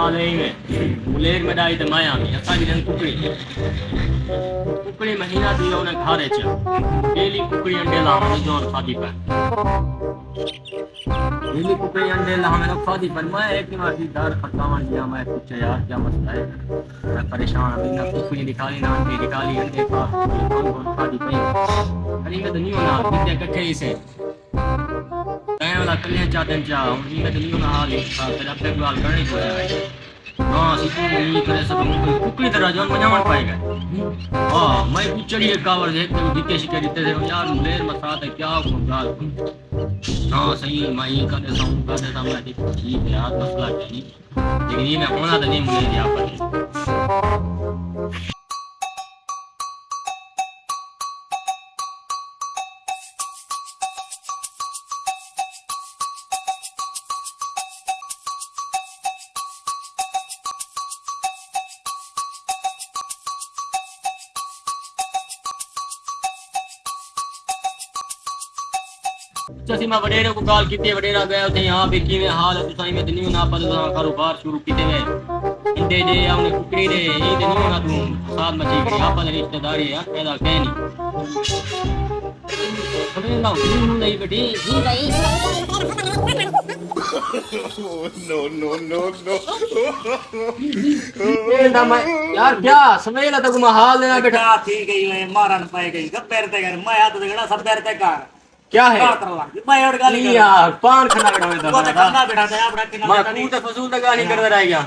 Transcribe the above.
हाल है में मुलेर में डाई तो माया में असा गिरन कुकड़ी महीना दियो ने घरे चा डेली कुकड़ी अंडे ला हम जोर खादी पर डेली कुकड़ी अंडे ला हमें खादी पर मैं एक दिन आती दार खटावन दिया मैं कुछ यार क्या मसला है मैं परेशान अभी ना कुकड़ी निकाली ना अंडे निकाली अंडे खा कौन कौन खादी पई अरे मैं तो नहीं होना कितने इकट्ठे ही से कहीं वाला कल्याण चाहते चा उन्हीं में तो नहीं होना हाल था फिर अब तक बाल करने को है हाँ सीधे नहीं करे सब कोई कुकड़ी तरह जो मजा मत पाएगा हाँ मैं कुछ चढ़ी एक कावर देख तो दिखे शिके देते थे यार मुलेर मसात है क्या गाल हाँ सही मैं ये कर देता मैं ठीक है यार मसला क्या नहीं लेकिन ये मैं होना तो नहीं मुलेर यहाँ पर जैसे मैं वडेरे को कॉल की वडेरा गया थे यहाँ पे की हाल है तुसाई में दुनिया ना पता कारोबार शुरू किते हुए इंदे दे हमने कुकड़ी दे ये दुनिया ना तू साथ मची गई आप पर रिश्तेदारी यार पैदा कह नहीं समझ लो नहीं बेटी नो यार क्या समझ ला तक हाल देना बेटा बेटा ठीक है मारन पाए गई गप्पेर ते कर मैं हाथ देखना सब पैर ते कर क्या है मैं और गाली कर यार पान खाना बेटा वो तो करना बेटा ते अपना किना मैं कूट फसूल तक गाली कर रहा है क्या